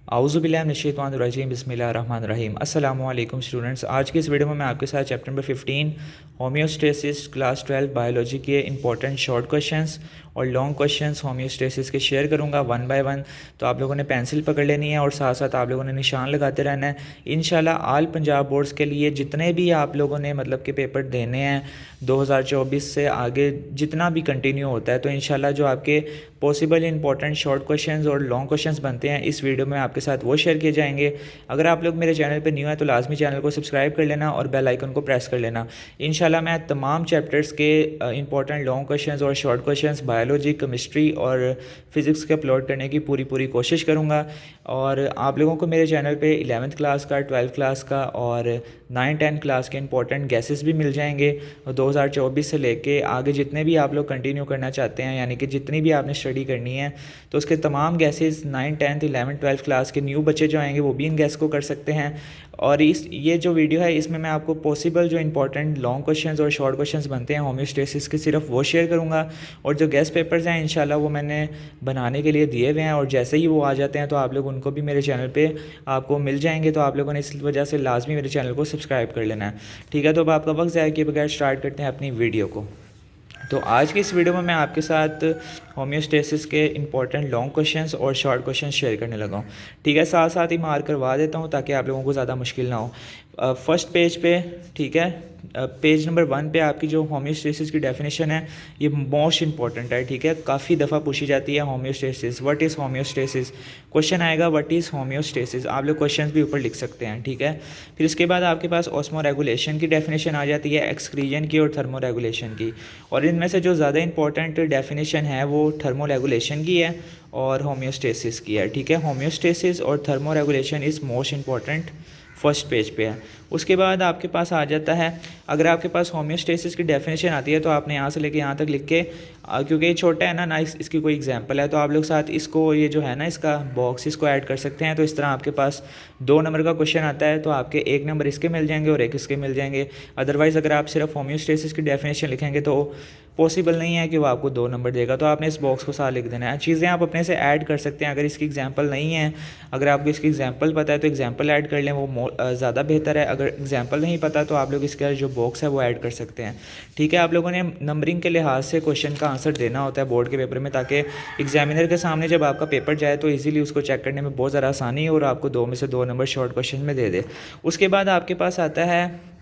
आऊज़ुबिल्लाहिमिनश्शैतानिर्रजीम बिस्मिल्लाहिर्रहमानिर्रहीम। अस्सलामु अलैकुम स्टूडेंट्स, आज की इस वीडियो में मैं आपके साथ chapter number 15 homeostasis class 12 biology के इंपॉर्टेंट शॉर्ट क्वेश्चंस और लॉन्ग क्वेश्चंस होम्योस्टेसिस के शेयर करूंगा वन बाय वन। तो आप लोगों ने पेंसिल पकड़ लेनी है और साथ साथ आप लोगों ने निशान लगाते रहना है। इंशाल्लाह आल पंजाब बोर्ड्स के लिए जितने भी आप लोगों ने मतलब के पेपर देने हैं 2024 से आगे जितना भी कंटिन्यू होता है, तो इंशाल्लाह जो आपके पॉसिबल इंपॉर्टेंट शॉर्ट क्वेश्चंस और लॉन्ग क्वेश्चंस बनते हैं इस वीडियो में आपके साथ वो शेयर किए जाएंगे। अगर आप लोग मेरे चैनल पर न्यू है तो लाजमी चैनल को सब्सक्राइब कर लेना और बेल आइकन को प्रेस कर लेना। इंशाल्लाह मैं तमाम चैप्टर्स के इंपॉर्टेंट लॉन्ग क्वेश्चंस और शॉर्ट क्वेश्चंस बायोलॉजी, केमिस्ट्री और फिज़िक्स के अपलोड करने की पूरी कोशिश करूँगा। और आप लोगों को मेरे चैनल पे 11th क्लास का, 12th क्लास का और 9-10 क्लास के इंपॉर्टेंट गैसेस भी मिल जाएंगे। 2024 से लेके आगे जितने भी आप लोग कंटिन्यू करना चाहते हैं, यानी कि जितनी भी आपने स्टडी करनी है, तो उसके तमाम gases 9, 10th, 11th, 12th class के न्यू बच्चे जो आएंगे वो भी इन गैस को कर सकते हैं। और ये जो वीडियो है इसमें मैं आपको पॉसिबल जो इंपॉर्टेंट लॉन्ग क्वेश्चंस और शॉर्ट क्वेश्चंस बनते हैं होम्योस्टेसिस के सिर्फ वो शेयर करूंगा। और जो गेस्ट पेपर्स हैं इंशाल्लाह वो मैंने बनाने के लिए दिए हुए हैं, और जैसे ही वो आ जाते हैं तो आप लोग उनको भी मेरे चैनल पे आपको मिल जाएंगे। तो आप लोगों ने इस वजह से लाजमी मेरे चैनल को सब्सक्राइब कर लेना है, ठीक है। तो अब आपका वक्त ज़ाया किए बगैर स्टार्ट करते हैं अपनी वीडियो को। तो आज की इस वीडियो में मैं आपके साथ होम्योस्टेसिस के इंपॉर्टेंट लॉन्ग क्वेश्चंस और शॉर्ट क्वेश्चंस शेयर करने लगा हूँ, ठीक है। साथ साथ ही मार्क करवा देता हूँ ताकि आप लोगों को ज़्यादा मुश्किल ना हो। फर्स्ट पेज पे, ठीक है, पेज नंबर 1 पे आपकी जो होम्योस्टेसिस की डेफिनेशन है ये मोस्ट इंपॉर्टेंट है, ठीक है। काफ़ी दफ़ा पूछी जाती है homeostasis, what is homeostasis. Question आएगा व्हाट इज़ होम्योस्टेसिस, आप लोग क्वेश्चन भी ऊपर लिख सकते हैं, ठीक है। फिर इसके बाद आपके पास ऑस्मो रेगुलेशन की डेफिनेशन आ जाती है, एक्सक्रीजन की और थर्मो रेगुलेशन की। और इनमें से जो ज़्यादा इंपॉर्टेंट डेफिनेशन है वो थर्मो रेगुलेशन की है और होम्योस्टेसिस की है, ठीक है। होम्योस्टेसिस और thermo regulation is most important, first page पे है। उसके बाद आपके पास आ जाता है, अगर आपके पास होम्योस्टेसिस की डेफिनेशन आती है तो आपने यहाँ से लेके यहाँ तक लिख के, क्योंकि ये छोटा है ना इसकी कोई एग्जांपल है, तो आप लोग साथ इसको ये जो है ना इसका बॉक्स इसको ऐड कर सकते हैं। तो इस तरह आपके पास 2 नंबर का क्वेश्चन आता है तो आपके 1 नंबर इसके मिल जाएंगे और 1 इसके मिल जाएंगे। अदरवाइज़ अगर आप सिर्फ होम्योस्टेसिस की डेफिनेशन लिखेंगे तो पॉसिबल नहीं है कि वो आपको 2 नंबर देगा, तो आपने इस बॉक्स को साथ लिख देना है। चीज़ें आप अपने से ऐड कर सकते हैं, अगर इसकी एग्जांपल नहीं है, अगर आपको इसकी एग्जांपल पता है तो एग्जांपल ऐड कर लें, वो ज़्यादा बेहतर है। अगर एग्जांपल नहीं पता तो आप लोग इसका जो बॉक्स है वो ऐड कर सकते हैं, ठीक है। आप लोगों ने नंबरिंग के लिहाज से क्वेश्चन का आंसर देना होता है बोर्ड के पेपर में, ताकि एग्जामिनर के सामने जब आपका पेपर जाए तो ईजिली उसको चेक करने में बहुत ज़्यादा आसानी हो और आपको 2 में से 2 नंबर शॉर्ट क्वेश्चन में दे दे। उसके बाद आपके पास आता है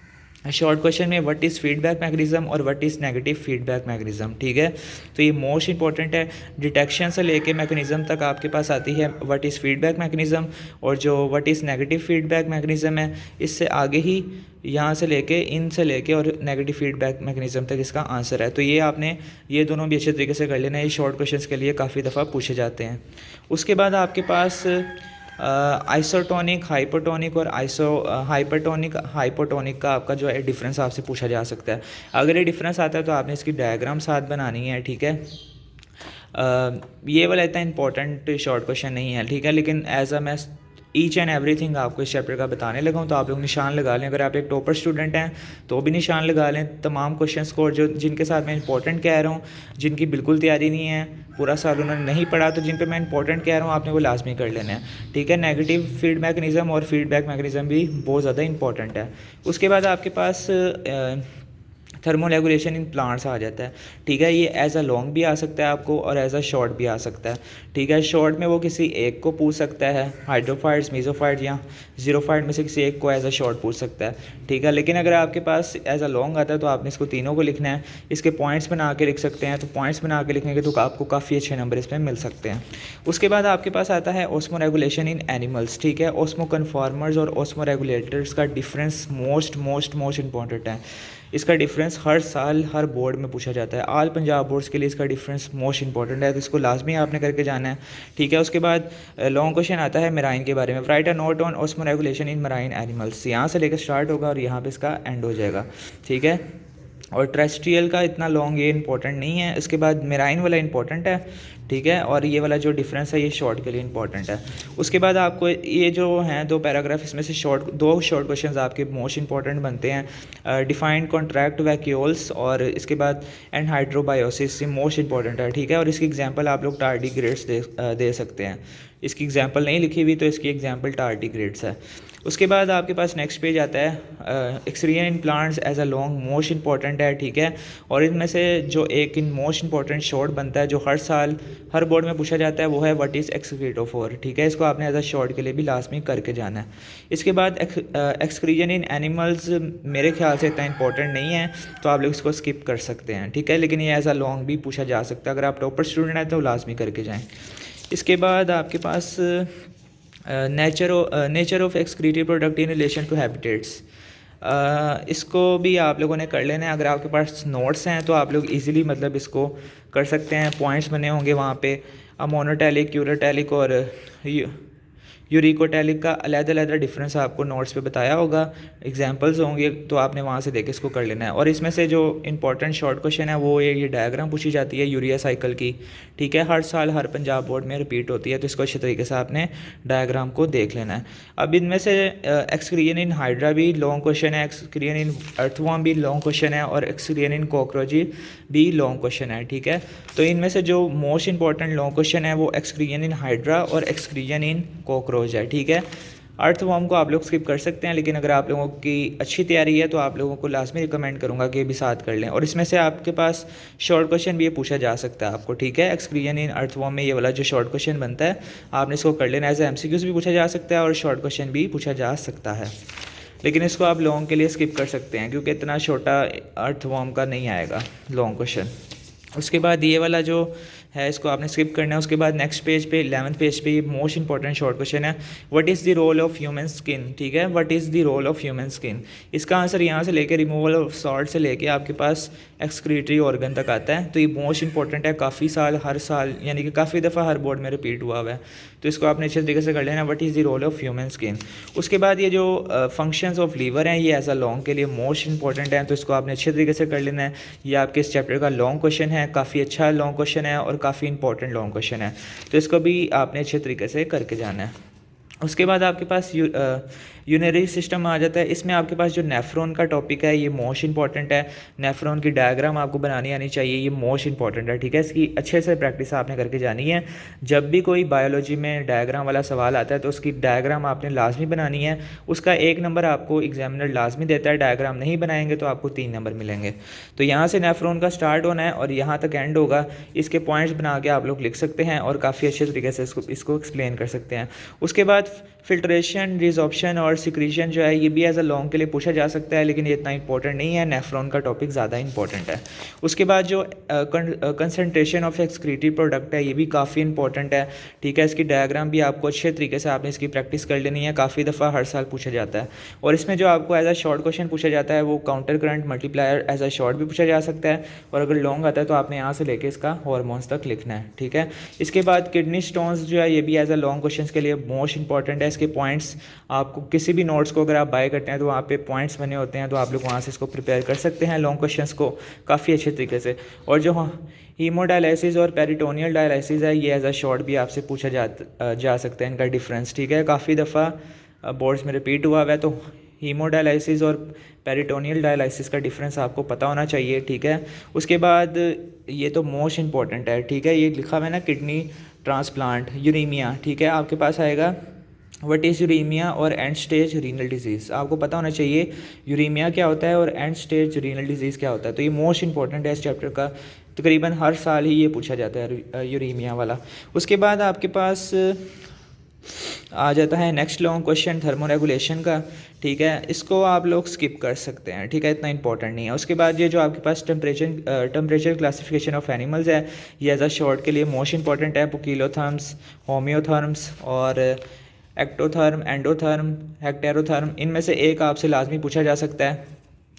शॉर्ट क्वेश्चन में व्हाट इज़ फीडबैक मैकेनिज्म और what is negative feedback mechanism, ठीक है। तो ये मोस्ट इंपॉर्टेंट है, डिटेक्शन से लेके मैकेनिज्म तक आपके पास आती है व्हाट इज़ फीडबैक मैकेनिज्म, और जो what is negative feedback mechanism है इससे आगे ही यहाँ से लेके इन से लेके और नेगेटिव फीडबैक मैकेनिज्म तक इसका आंसर है। तो ये आपने ये दोनों भी अच्छे तरीके से कर लेना है, ये शॉर्ट क्वेश्चन के लिए काफ़ी दफ़ा पूछे जाते हैं। उसके बाद आपके पास आइसोटोनिक, हाइपोटोनिक और हाइपोटोनिक का आपका जो है डिफरेंस आपसे पूछा जा सकता है। अगर ये डिफरेंस आता है तो आपने इसकी डायग्राम साथ बनानी है, ठीक है। ये वाला इतना इंपॉर्टेंट शॉर्ट क्वेश्चन नहीं है, ठीक है, लेकिन एज अ मैं ईच एंड एवरीथिंग आपको इस चैप्टर का बताने लगा हूँ, तो आप लोग निशान लगा लें। अगर आप एक टॉपर स्टूडेंट हैं तो भी निशान लगा लें तमाम क्वेश्चंस को, और जो जिनके साथ मैं इंपॉर्टेंट कह रहा हूँ, जिनकी बिल्कुल तैयारी नहीं है, पूरा साल उन्होंने नहीं पढ़ा, तो जिन पे मैं इंपॉर्टेंट कह रहा हूँ आपने वो लाजमी कर लेना है, ठीक है। नेगेटिव फीडबैक मैकेनिज्म और फीडबैक मैकेनिज्म भी बहुत ज़्यादा इंपॉर्टेंट है। उसके बाद आपके पास थर्मो रेगुलेशन इन प्लांट्स आ जाता है, ठीक है। ये एज अ लॉन्ग भी आ सकता है आपको और एज अ शॉर्ट भी आ सकता है, ठीक है। शॉर्ट में वो किसी एक को पूछ सकता है, हाइड्रोफाइट्स, मेसोफाइट या जीरोफाइट में से किसी एक को एज अ शॉर्ट पूछ सकता है, ठीक है। लेकिन अगर आपके पास एज अ लॉन्ग आता है तो आपने इसको तीनों को लिखना है, इसके पॉइंट्स बना के लिख सकते हैं। तो पॉइंट्स बना के लिखेंगे तो आपको काफ़ी अच्छे नंबर इसमें मिल सकते हैं। उसके बाद आपके पास आता है ऑस्मो रेगुलेशन इन एनिमल्स, ठीक है। ऑस्मो कन्फॉर्मर्स और ऑस्मो रेगुलेटर्स का डिफरेंस मोस्ट इंपॉर्टेंट है। इसका डिफरेंस हर साल हर बोर्ड में पूछा जाता है, आल पंजाब बोर्ड्स के लिए इसका डिफरेंस मोस्ट इंपॉर्टेंट है, तो इसको लाजमी आपने करके जाना है, ठीक है। उसके बाद लॉन्ग क्वेश्चन आता है मेराइन के बारे में, right a note on osmo regulation in marine animals. यहाँ से लेकर स्टार्ट होगा और यहाँ पे इसका एंड हो जाएगा, ठीक है। और टेरेस्ट्रियल का इतना लॉन्ग ये इंपॉर्टेंट नहीं है। इसके बाद मेराइन वाला इंपॉर्टेंट है, ठीक है, और ये वाला जो डिफरेंस है ये शॉर्ट के लिए इंपॉर्टेंट है। उसके बाद आपको ये जो हैं 2 पैराग्राफ, इसमें से दो शॉर्ट क्वेश्चंस आपके मोस्ट इंपॉर्टेंट बनते हैं। डिफाइंड कॉन्ट्रैक्ट वैक्यूल्स और इसके बाद एनहाइड्रोबायोसिस, ये मोस्ट इंपॉर्टेंट है, ठीक है। और इसकी एग्जांपल आप लोग टार्डिग्रेड्स दे सकते हैं। इसकी एग्जांपल नहीं लिखी हुई, तो इसकी एग्जांपल टारडिग्रेड्स है। उसके बाद आपके पास नेक्स्ट पेज आता है excretion in plants as a long, most important है, ठीक है। और इनमें से जो एक इन मोस्ट इंपॉर्टेंट शॉर्ट बनता है जो हर साल हर बोर्ड में पूछा जाता है वो है व्हाट इज़ एक्सक्रीटोफोर, ठीक है। इसको आपने एज अ शॉर्ट के लिए भी लाजमी करके जाना है। इसके बाद एक्सक्रीजन इन एनिमल्स मेरे ख्याल से इतना इंपॉर्टेंट नहीं है, तो आप लोग इसको स्किप कर सकते हैं, ठीक है। लेकिन ये एज अ लॉन्ग भी पूछा जा सकता है, अगर आप टॉपर स्टूडेंट हैं तो लाजमी करके जाएँ। इसके बाद आपके पास nature of excretory product in relation to habitats, इसको भी आप लोगों ने कर लेना है। अगर आपके पास नोट्स हैं तो आप लोग इजीली मतलब इसको कर सकते हैं, पॉइंट्स बने होंगे वहाँ पे। मोनोटैलिक, यूरोटैलिक और यूरिकोटैलिक का अलग-अलग डिफरेंस आपको नोट्स पे बताया होगा, एग्जांपल्स होंगे, तो आपने वहाँ से देख के इसको कर लेना है। और इसमें से जो इंपॉर्टेंट शॉर्ट क्वेश्चन है वो ये डायग्राम पूछी जाती है यूरिया साइकिल की, ठीक है। हर साल हर पंजाब बोर्ड में रिपीट होती है, तो इसको अच्छे तरीके से आपने डायग्राम को देख लेना है। अब इनमें से एक्सक्रीजन इन हाइड्रा भी लॉन्ग क्वेश्चन है, एक्सक्रीजन इन अर्थवॉर्म भी लॉन्ग क्वेश्चन है, और एक्सक्रीजन इन कॉकरोच भी लॉन्ग क्वेश्चन है, ठीक है। तो इनमें से जो मोस्ट इंपॉर्टेंट लॉन्ग क्वेश्चन है वो एक्सक्रीजन इन हाइड्रा और एक्सक्रीजन इन कॉकरोच है, ठीक है। अर्थवॉर्म को आप लोग स्किप कर सकते हैं, लेकिन अगर आप लोगों की अच्छी तैयारी है तो आप लोगों को लाजमी रिकमेंड करूंगा कि ये भी साथ कर लें। और इसमें से आपके पास शॉर्ट क्वेश्चन भी ये पूछा जा सकता है आपको, ठीक है। एक्सक्रीजन इन अर्थवॉर्म में ये वाला जो शॉर्ट क्वेश्चन बनता है आपने इसको कर लेना। एज MCQs भी पूछा जा सकता है और शॉर्ट क्वेश्चन भी पूछा जा सकता है, लेकिन इसको आप लॉन्ग के लिए स्किप कर सकते हैं क्योंकि इतना छोटा अर्थवॉर्म का नहीं आएगा लॉन्ग क्वेश्चन। उसके बाद ये वाला जो है इसको आपने स्किप करना है। उसके बाद नेक्स्ट पेज पे 11th पेज पे ये मोस्ट इंपॉर्टेंट शॉर्ट क्वेश्चन है, what is the role of human skin, ठीक है। What is the role of human skin, इसका आंसर यहाँ से लेके रिमूवल ऑफ सॉल्ट से लेके आपके पास एक्सक्रीटरी ऑर्गन तक आता है। तो ये मोस्ट इंपॉर्टेंट है, काफ़ी साल हर साल यानी कि काफ़ी दफ़ा हर बोर्ड में रिपीट हुआ है, तो इसको आपने अच्छे तरीके से कर लेना। What is the role of human skin. उसके बाद ये जो फंक्शंस ऑफ लीवर हैं ये एज अ लॉन्ग के लिए मोस्ट इंपॉर्टेंट है, तो इसको आपने अच्छे तरीके से कर लेना है। ये आपके इस चैप्टर का लॉन्ग क्वेश्चन है, काफ़ी अच्छा लॉन्ग क्वेश्चन है और काफ़ी इंपॉर्टेंट लॉन्ग क्वेश्चन है, तो इसको भी आपने अच्छे तरीके से करके जाना है। उसके बाद आपके पास यूरिनरी सिस्टम आ जाता है। इसमें आपके पास जो नेफ्रॉन का टॉपिक है ये मोस्ट इंपॉर्टेंट है। नेफ्रॉन की डायग्राम आपको बनानी आनी चाहिए, ये मोस्ट इंपॉर्टेंट है, ठीक है। इसकी अच्छे से प्रैक्टिस आपने करके जानी है। जब भी कोई बायोलॉजी में डायग्राम वाला सवाल आता है तो उसकी डायग्राम आपने लाजमी बनानी है। उसका 1 नंबर आपको एग्जामिनर लाजमी देता है, डायग्राम नहीं बनाएंगे तो आपको 3 नंबर मिलेंगे। तो यहाँ से नेफ्रॉन का स्टार्ट होना है और यहाँ तक एंड होगा। इसके पॉइंट्स बना के आप लोग लिख सकते हैं और काफ़ी अच्छे तरीके से इसको एक्सप्लेन कर सकते हैं। उसके बाद फिल्ट्रेशन, रिजॉर्प्शन और सिक्रीशन जो है ये भी एज अ लॉन्ग के लिए पूछा जा सकता है, लेकिन ये इतना इंपॉर्टेंट नहीं है। नेफ्रॉन का टॉपिक ज़्यादा इंपॉर्टेंट है। उसके बाद जो कंसनट्रेशन ऑफ एक्सक्रीटिव प्रोडक्ट है ये भी काफ़ी इंपॉर्टेंट है, ठीक है। इसकी डायग्राम भी आपको अच्छे तरीके से आपने इसकी प्रैक्टिस कर लेनी है, काफ़ी दफ़ा हर साल पूछा जाता है। और इसमें जो आपको एज अ शॉर्ट क्वेश्चन पूछा जाता है वो counter current multiplier as a short भी पूछा जा सकता है, और अगर लॉन्ग आता है तो आपने यहाँ से लेके इसका हॉर्मोन्स तक लिखना है, ठीक है। इसके बाद किडनी स्टोन्स जो है ये भी एज अ लॉन्ग क्वेश्चन के लिए मोस्ट इंपॉर्टेंट है। इसके पॉइंट्स आपको किसी भी नोट्स को अगर आप बाय करते हैं तो वहाँ पे पॉइंट्स बने होते हैं, तो आप लोग वहाँ से इसको प्रिपेयर कर सकते हैं लॉन्ग क्वेश्चंस को काफ़ी अच्छे तरीके से। और जो हीमोडायलिसिस और पेरिटोनियल डायलिसिस है ये एज अ शॉर्ट भी आपसे पूछा जा सकता है, इनका डिफरेंस, ठीक है। काफ़ी दफ़ा बोर्ड्स में रिपीट हुआ है, तो हीमोडायलिसिस और पेरिटोनियल डायलिसिस का डिफरेंस आपको पता होना चाहिए, ठीक है। उसके बाद ये तो मोस्ट इंपॉर्टेंट है, ठीक है। ये लिखा हुआ है ना किडनी ट्रांसप्लांट, यूरेमिया, ठीक है। आपके पास आएगा व्हाट इज़ यूरेमिया और एंड स्टेज रीनल डिजीज़, आपको पता होना चाहिए यूरेमिया क्या होता है और एंड स्टेज रीनल डिजीज़ क्या होता है। तो ये मोस्ट इंपॉर्टेंट है इस चैप्टर का, तकरीबन हर साल ही ये पूछा जाता है यूरेमिया वाला। उसके बाद आपके पास आ जाता है नेक्स्ट लॉन्ग क्वेश्चन थर्मोरेगुलेशन का, ठीक है। इसको आप लोग स्किप कर सकते हैं, ठीक है, इतना इंपॉर्टेंट नहीं है। उसके बाद ये जो आपके पास टेम्परेचर क्लासिफिकेशन ऑफ एनिमल्स है ये एज अ शॉर्ट के लिए मोस्ट इंपॉर्टेंट है। पोकिलोथर्म्स, होम्योथर्म्स और एक्टोथर्म, एंडोथर्म, हेक्टेरोथर्म, इनमें से एक आपसे लाजमी पूछा जा सकता है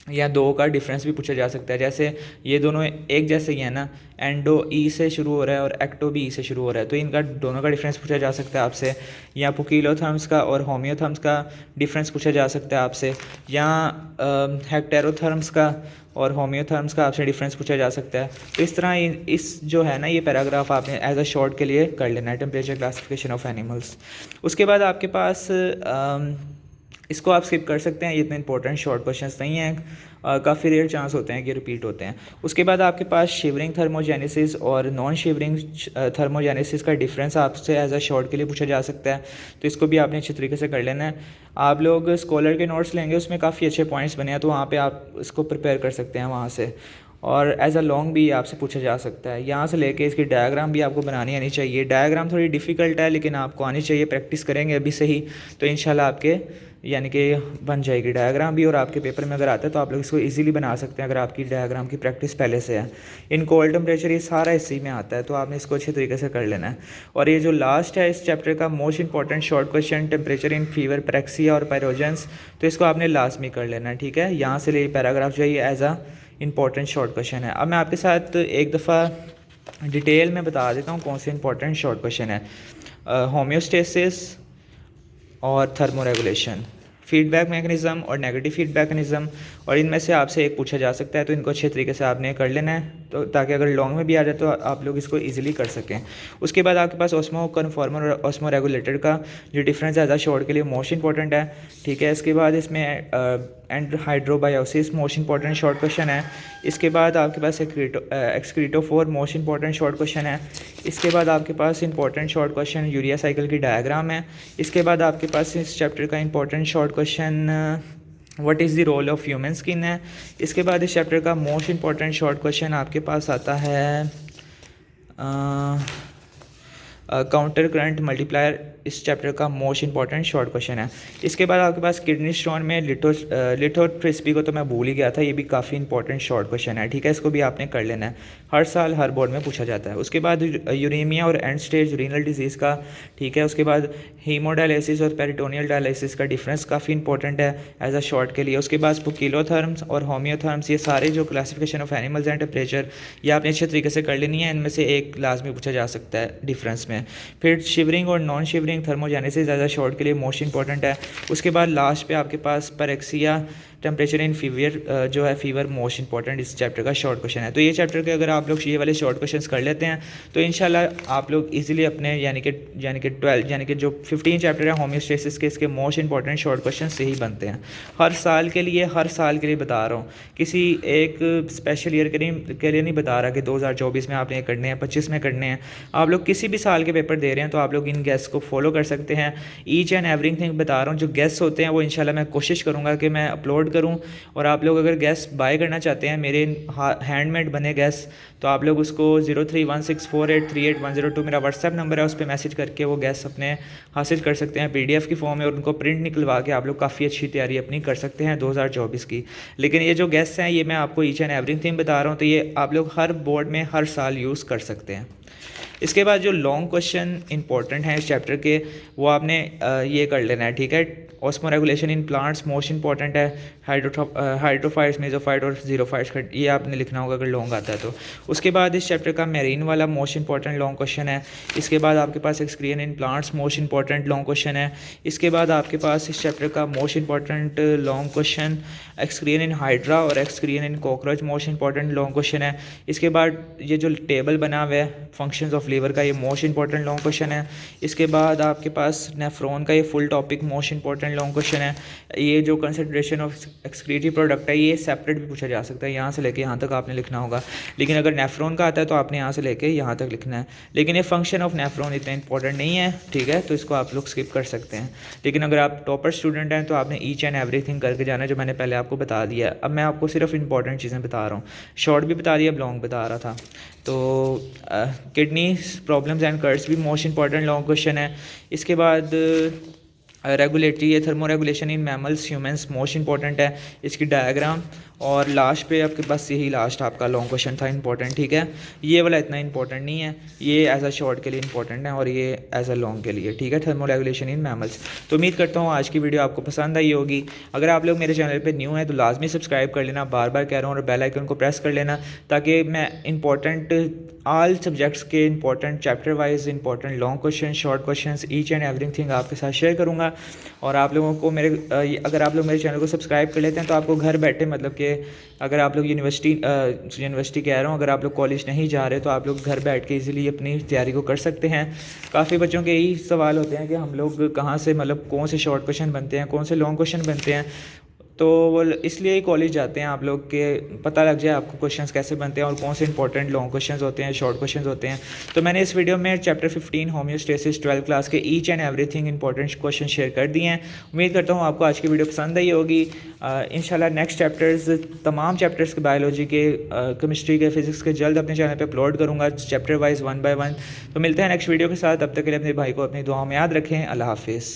या 2 का डिफरेंस भी पूछा जा सकता है। जैसे ये दोनों एक जैसे ही है ना, एंडो ई से शुरू हो रहा है और एक्टो भी ई से शुरू हो रहा है, तो इनका दोनों का डिफरेंस पूछा जा सकता है आपसे। या पोकिलोथर्म्स का और होम्योथर्म्स का डिफरेंस पूछा जा सकता है आपसे, या हेक्टेरोथर्म्स का और होम्योथर्म्स का आपसे डिफरेंस पूछा जा सकता है। तो इस तरह इस जो है ना ये पैराग्राफ आपने एज अ शॉर्ट के लिए कर लेना है, टेम्परेचर क्लासिफिकेशन ऑफ एनिमल्स। उसके बाद आपके पास इसको आप स्किप कर सकते हैं, ये इतने इंपॉर्टेंट शॉर्ट क्वेश्चंस नहीं हैं, काफ़ी रेयर चांस होते हैं कि रिपीट होते हैं। उसके बाद आपके पास शिवरिंग थर्मोजेनेसिस और नॉन शिवरिंग थर्मोजेनेसिस का डिफरेंस आपसे एज अ शॉर्ट के लिए पूछा जा सकता है, तो इसको भी आपने अच्छे तरीके से कर लेना है। आप लोग स्कॉलर के नोट्स लेंगे, उसमें काफ़ी अच्छे पॉइंट्स बने हैं, तो वहाँ पर आप इसको प्रिपेयर कर सकते हैं वहाँ से। और एज अ लॉन्ग भी आपसे पूछा जा सकता है, यहाँ से लेके इसकी डायग्राम भी आपको बनानी आनी चाहिए। डायग्राम थोड़ी डिफ़िकल्ट है लेकिन आपको आनी चाहिए, प्रैक्टिस करेंगे अभी से ही तो इंशाल्लाह आपके यानी कि बन जाएगी डायग्राम भी, और आपके पेपर में अगर आता है तो आप लोग इसको इजीली बना सकते हैं अगर आपकी डायग्राम की प्रैक्टिस पहले से है। इन कोल्ड टेम्परेचर ये सारा इसी में आता है, तो आपने इसको अच्छे तरीके से कर लेना है। और ये जो लास्ट है इस चैप्टर का most important short question, temperature in fever, pyrexia और पायरोजेंस, तो इसको आपने लाजमी कर लेना है, ठीक है। यहाँ से ले पैराग्राफ जो है as a important short question है। अब मैं आपके साथ एक दफ़ा डिटेल में बता देता हूँ कौन से इंपॉर्टेंट शॉर्ट क्वेश्चन है। होम्योस्टेसिस और थर्मोरेगुलेशन, फीडबैक मैकेनिज़्म और नेगेटिव फीडबैक मैकेनिज़्म, और इनमें से आपसे एक पूछा जा सकता है, तो इनको अच्छे तरीके से आपने कर लेना है, तो ताकि अगर लॉन्ग में भी आ जाए तो आप लोग इसको इजीली कर सकें। उसके बाद आपके पास ऑस्मो कन्फॉर्मर और ऑस्मो रेगुलेटर का जो डिफरेंस है शॉर्ट के लिए मोस्ट इंपॉर्टेंट है, ठीक है। इसके बाद इसमें anhydrobiosis most important short question है। इसके बाद आपके पास excretophore most important short question है। इसके बाद आपके पास important short question urea cycle की डायग्राम है। इसके बाद आपके पास इस चैप्टर का important short question what is the role of human skin है। इसके बाद इस चैप्टर का मोस्ट इंपॉर्टेंट शॉर्ट क्वेश्चन आपके पास आता है काउंटर करंट मल्टीप्लायर, इस चैप्टर का मोस्ट इंपॉर्टेंट शॉर्ट क्वेश्चन है। इसके बाद आपके पास किडनी स्टोन में लिथोट्रिप्सी को तो मैं भूल ही गया था, ये भी काफ़ी इंपॉर्टेंट शॉर्ट क्वेश्चन है, ठीक है। इसको भी आपने कर लेना है, हर साल हर बोर्ड में पूछा जाता है। उसके बाद यूरेमिया और एंड स्टेज रीनल डिजीज़ का, ठीक है। उसके बाद हीमोडायलिसिस और पेरिटोनियल डायलिसिस का डिफरेंस काफ़ी इंपॉर्टेंट है एज अ शॉर्ट के लिए। उसके बाद स्पोकिलोथर्म्स और होम्योथर्म्स, ये सारे जो classification of animals and temperature, ये आपने अच्छे तरीके से कर लेनी है, इनमें से एक लाजमी पूछा जा सकता है डिफरेंस में। फिर शिवरिंग और नॉन शिवरिंग थर्मोजेनेसिस ज़्यादा शॉर्ट के लिए मोस्ट इंपॉर्टेंट है। उसके बाद लास्ट पे आपके पास पैरेक्सिया टेम्परेचर इन फीवर जो है फीवर मोस्ट इंपॉर्टेंट इस चैप्टर का शॉर्ट क्वेश्चन है। तो ये चैप्टर के अगर आप लोग ये वाले शॉर्ट क्वेश्चंस कर लेते हैं तो इंशाल्लाह आप लोग इजीली अपने यानी कि 12 यानी कि जो 15 चैप्टर है होम्योस्टेसिस के, इसके मोस्ट इंपॉर्टेंट शॉर्ट क्वेश्चन से ही बनते हैं हर साल के लिए बता रहा हूँ, किसी एक स्पेशल ईयर के लिए नहीं बता रहा कि 2024 में आपने करने हैं, 25 में करने हैं। आप लोग किसी भी साल के पेपर दे रहे हैं तो आप लोग इन गेस्ट को फॉलो कर सकते हैं। ईच एंड एवरीथिंग बता रहा हूँ, जो गेस्ट होते हैं वो इंशाल्लाह मैं कोशिश करूँगा कि मैं अपलोड करूं। और आप लोग अगर गैस बाय करना चाहते हैं, मेरे हैंडमेड बने गैस, तो आप लोग उसको 0316483810 मेरा व्हाट्सएप नंबर है, उस पर मैसेज करके वो गैस अपने हासिल कर सकते हैं PDF की फॉर्म में, और उनको प्रिंट निकलवा के आप लोग काफ़ी अच्छी तैयारी अपनी कर सकते हैं 2024 की। लेकिन ये जो गैस हैं ये मैं आपको ईच एंड एवरीथिंग बता रहा हूँ, तो ये आप लोग हर बोर्ड में हर साल यूज़ कर सकते हैं। इसके बाद जो लॉन्ग क्वेश्चन इंपॉर्टेंट हैं इस चैप्टर के, वो आपने ये कर लेना है, ठीक है। Osmo regulation in plants most important है, हाइड्रोफाइट्स, मेसोफाइट और जीरोफाइट्स का ये आपने लिखना होगा अगर लॉन्ग आता है तो। उसके बाद इस चैप्टर का मेरीन वाला मोस्ट इंपॉर्टेंट लॉन्ग क्वेश्चन है। इसके बाद आपके पास excretion in plants most important long question है। इसके बाद आपके पास इस चैप्टर का most important long question excretion in hydra और excretion in cockroach most important long question है। इसके बाद ये जो टेबल बना हुआ है फंक्शंस ऑफ लीवर का, ये मोस्ट इंपॉर्टेंट लॉन्ग क्वेश्चन है। इसके बाद आपके पास नेफ्रॉन का ये full topic most important long question है। ये जो कंसंट्रेशन ऑफ एक्सक्रीटरी प्रोडक्ट है ये सेपरेट भी पूछा जा सकता है, यहाँ से लेके यहाँ तक आपने लिखना होगा। लेकिन अगर नेफ्रॉन का आता है तो आपने यहाँ से लेके यहाँ तक लिखना है। लेकिन ये फंक्शन ऑफ नेफ्रॉन इतना इंपॉर्टेंट नहीं है, ठीक है, तो इसको आप लोग स्किप कर सकते हैं। लेकिन अगर आप टॉपर स्टूडेंट हैं तो आपने ईच एंड एवरीथिंग करके जाना है, जो मैंने पहले आपको बता दिया है। अब मैं आपको सिर्फ इंपॉर्टेंट चीज़ें बता रहा हूँ, शॉर्ट भी बता दिया, लॉन्ग बता रहा था। तो किडनी प्रॉब्लम्स एंड कर्ट्स भी मोस्ट इंपॉर्टेंट लॉन्ग क्वेश्चन है। इसके बाद रेगुलेटरी है thermo regulation in mammals humans most important है, इसकी डायग्राम। और लास्ट पे आपके पास यही लास्ट आपका लॉन्ग क्वेश्चन था इंपॉर्टेंट, ठीक है। ये वाला इतना इंपॉर्टेंट नहीं है, ये एज अ शॉर्ट के लिए इंपॉर्टेंट है और ये एज अ लॉन्ग के लिए, ठीक है, थर्मो रेगुलेशन इन मैमल्स। तो उम्मीद करता हूँ आज की वीडियो आपको पसंद आई होगी। अगर आप लोग मेरे चैनल पे न्यू हैं तो लाजमी सब्सक्राइब कर लेना, बार बार कह रहा हूँ, और बेल आइकन को प्रेस कर लेना, ताकि मैं इंपॉर्टेंट ऑल सब्जेक्ट्स के important chapter wise important long question, short questions, each and everything आपके साथ शेयर करूँगा। और आप लोगों को अगर आप लोग मेरे चैनल को सब्सक्राइब कर लेते हैं तो आपको घर बैठे मतलब कि कि अगर आप लोग यूनिवर्सिटी कह रहा हूँ, अगर आप लोग कॉलेज नहीं जा रहे तो आप लोग घर बैठ के इजीली अपनी तैयारी को कर सकते हैं। काफ़ी बच्चों के यही सवाल होते हैं कि हम लोग कहाँ से, मतलब कौन से शॉर्ट क्वेश्चन बनते हैं, कौन से लॉन्ग क्वेश्चन बनते हैं। तो वो इसलिए ही कॉलेज जाते हैं आप लोग के पता लग जाए आपको क्वेश्चंस कैसे बनते हैं और कौन से इंपॉर्टेंट लॉन्ग क्वेश्चंस होते हैं, शॉर्ट क्वेश्चंस होते हैं। तो मैंने इस वीडियो में चैप्टर 15 होम्योस्टेसिस 12th क्लास के each and everything important question share कर दिए हैं। उम्मीद करता हूँ आपको आज की वीडियो पसंद आई होगी। इंशाल्लाह नेक्स्ट चैप्टर्स, तमाम चैप्टर्स के, बायोलॉजी के, केमिस्ट्री के, फिजिक्स के, जल्द अपने चैनल पर अपलोड करूँगा चैप्टर वाइज 1 by 1। तो मिलते हैं नेक्स्ट वीडियो के साथ। तब तक के लिए अपने भाई को अपनी दुआओं में याद रखें। अल्लाह हाफिज़।